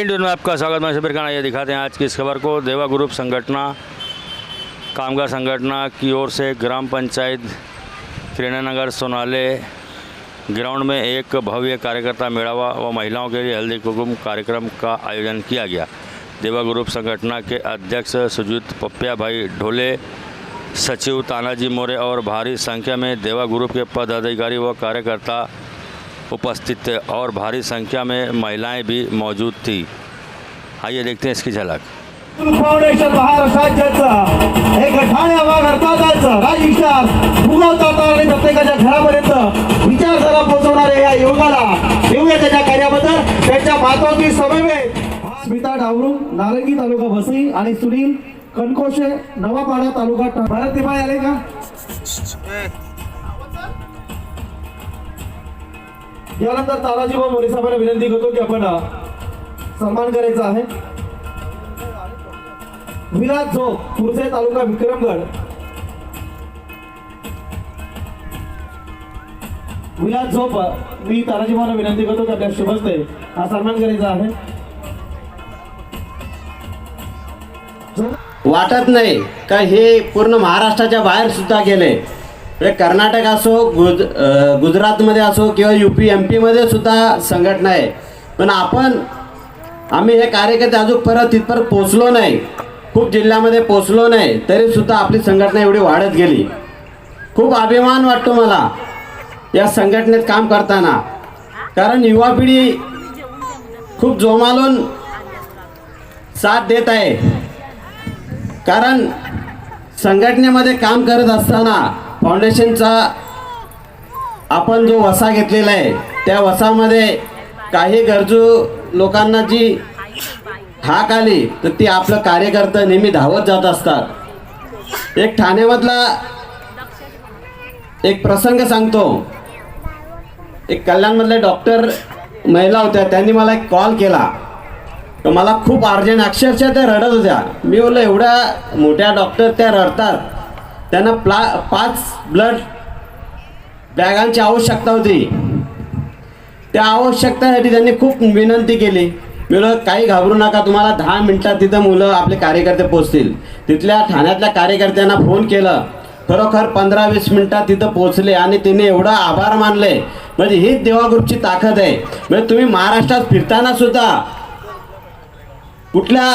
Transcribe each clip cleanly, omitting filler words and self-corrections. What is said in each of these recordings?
Indian में आपका स्वागत। मैं शबीर खान। ये दिखाते हैं आज की इस खबर को। देवा ग्रुप संगठना कामगार संगठना की ओर से ग्राम पंचायत किरणनगर सोनाले ग्राउंड में एक भव्य कार्यकर्ता मेड़ावा व महिलाओं के लिए हल्दी कुमकुम कार्यक्रम का आयोजन किया गया। देवा ग्रुप संगठना के अध्यक्ष सुजीत पप्पिया भाई ढोले, सचिव तानाजी मोरे और भारी संख्या में देवा ग्रुप के पदाधिकारी व कार्यकर्ता उपस्थित थे और भारी संख्या में महिलाएं भी मौजूद थी। आइए देखते हैं इसकी झलक। फाउंडेशन महाराष्ट्राचं एक ठाण्यावागरताचं राजविचार फुगवतात आणि प्रत्येकाच्या घरापर्यंत विचारधारा पोहोचवणाऱ्या या योगाला त्याच्या कार्याबद्दल त्यांच्या महत्त्वाची समन्वय स्मिता डावरू नारंगी तालुका वसई आणि सुनील कनकोशे नवापाडा तालुका भारतीबाई आले का? यानंतर तानाजी मोरे साहेबांना विनंती करतो की आपण सन्मान करायचा आहे। विराज झोप पुरसे तालुका विक्रमगड, विराज झोप मी तानाजी मोरे विनंती करतो की आपल्या शुभ हस्ते हा सन्मान करायचा आहे। वाटत नाही का हे पूर्ण महाराष्ट्राच्या बाहेर सुद्धा गेले, कर्नाटक असो गुजरातमध्ये असो किंवा UP MP मध्ये सुद्धा संघटना आहे, पण आम्ही हे कार्यकर्ते अजून परत तिथपर्यंत पोचलो नाही, खूप जिल्ह्यामध्ये पोचलो नाही, तरी सुद्धा आपली संघटना एवढी वाढत गेली। खूप अभिमान वाटतो मला या संघटनेत काम करताना, कारण युवा पिढी खूप जोमालून साथ देत आहे। कारण संघटनेमध्ये काम करत असताना फाउंडेशनचा आपण जो वसा घेतलेला आहे त्या वसामध्ये काही गरजू लोकांना जी हाक आली तर ती आपलं कार्यकर्ता नेहमी धावत जात असतात। एक ठाण्यामधला एक प्रसंग सांगतो। एक कल्याणमधले डॉक्टर महिला होत्या, त्यांनी मला एक कॉल केला तर मला खूप अर्जंट, अक्षरशः त्या रडत होत्या। मी बोललो एवढ्या मोठ्या डॉक्टर त्या रडतात, त्यांना 5 ब्लड बॅगांची आवश्यकता होती। त्या आवश्यकतेसाठी त्यांनी खूप विनंती केली। मी बोललो काही घाबरू नका, तुम्हाला 10 मिनिटात तिथं मुलं आपले कार्यकर्ते पोहोचतील। तिथल्या ठाण्यातल्या कार्यकर्त्यांना फोन केलं, खरोखर 15-20 मिनिटात तिथं पोहोचले आणि तिने एवढा आभार मानले। म्हणजे हीच देवा ग्रुपची ताकद आहे। म्हणजे तुम्ही महाराष्ट्रात फिरताना सुद्धा कुठल्या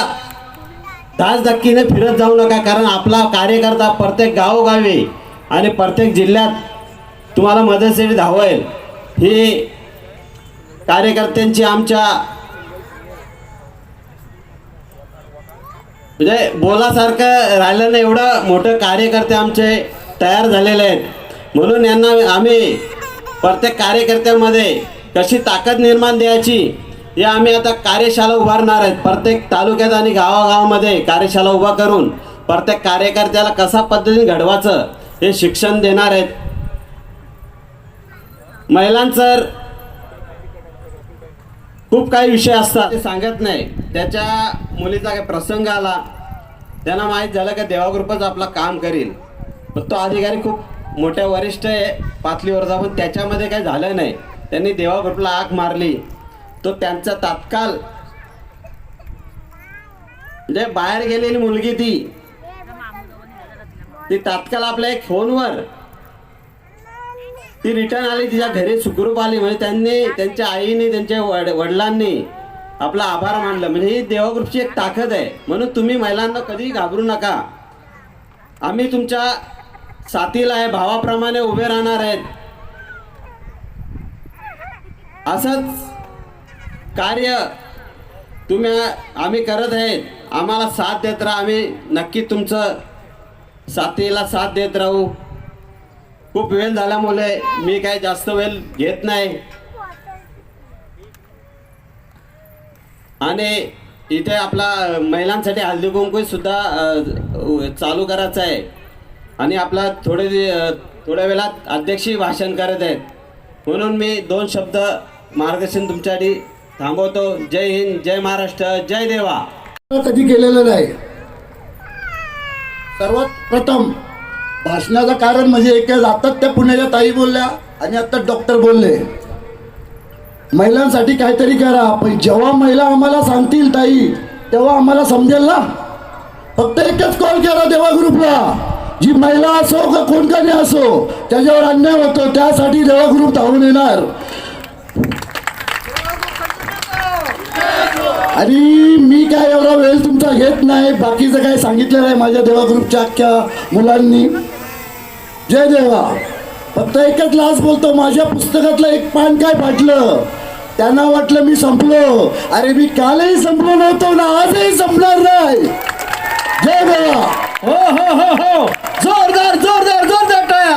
धाकधक्कीने फिरत जाऊ नका, कारण आपला कार्यकर्ता प्रत्येक गावोगावी आणि प्रत्येक जिल्ह्यात तुम्हाला मदतीसाठी धावेल। ही कार्यकर्त्यांची आमच्या म्हणजे बोलासारखं राहिलं नाही, एवढं मोठं कार्यकर्ते आमचे तयार झालेले आहेत। म्हणून यांना आम्ही प्रत्येक कार्यकर्त्यामध्ये कशी ताकद निर्माण द्यायची हे आम्ही आता कार्यशाळा उभारणार आहेत। प्रत्येक तालुक्यात आणि गावागावामध्ये कार्यशाळा उभा करून प्रत्येक कार्यकर्त्याला कसा पद्धतीने घडवायचं हे शिक्षण देणार आहेत। महिलांचं खूप काही विषय असतात ते सांगत नाही। त्याच्या मुलीचा काही प्रसंग आला, त्यांना माहीत झालं की देवा ग्रुपच आपला काम करील, पण तो अधिकारी खूप मोठ्या वरिष्ठ आहे पातळीवरचा, पण त्याच्यामध्ये काही झालं नाही। त्यांनी देवा ग्रुपला आग मारली, तो त्यांचा तात्काळ म्हणजे बाहेर गेलेली मुलगी ती तात्काळ आपल्या एक फोनवर ती रिटर्न आली, तिच्या घरी सुखरूप आली। म्हणजे त्यांनी त्यांच्या आईने त्यांच्या वडिलांनी आपला आभार मानलं। म्हणजे ही देवा ग्रुपची एक ताकद आहे। म्हणून तुम्ही महिलांना कधी घाबरू नका, आम्ही तुमच्या साथीला आहे, भावाप्रमाणे उभे राहणार आहेत। असंच कार्य आम्ही करत आहेत, आम्हाला साथ देत राहा, आम्ही नक्की तुमचं साथीला साथ देत राहू। खूप वेळ झाल्यामुळे मी काही जास्त वेळ घेत नाही आणि इथे आपला महिलांसाठी हळदी कुंकू सुद्धा चालू करायचं आहे आणि आपला थोड्या वेळात अध्यक्षही भाषण करत आहेत। म्हणून मी 2 शब्द मार्गदर्शन तुमच्यासाठी थांबवतो। जय हिंद, जय महाराष्ट्र, जय देवा। कधी केलेलं नाही। सर्वात प्रथम भाषणाचं कारण म्हणजे एक आताच त्या पुण्याच्या ताई बोलल्या आणि आता डॉक्टर बोलले, महिलांसाठी काहीतरी करा, पण जेव्हा महिला आम्हाला सांगतील ताई तेव्हा आम्हाला समजेल ना. फक्त एकच कॉल करा देवा ग्रुपला, जी महिला असो का कोणत्याने असो त्याच्यावर अन्याय होतो त्यासाठी देवा ग्रुप धावून येणार. आणि मी काय एवढा वेळ तुमचा घेत नाही, बाकीचं काय सांगितलेलं आहे माझ्या देवा ग्रुपच्या अख्ख्या मुलांनी. जय देवा. फक्त एकच लाच बोलतो, माझ्या पुस्तकातलं एक पान काय फाटलं, त्यांना वाटलं मी संपलो. अरे मी कालही संपलो नव्हतो ना, आजही संपणार नाही. जय देवा. हो हो हो हो, जोरदार जोरदार जोरदार टाळ्या.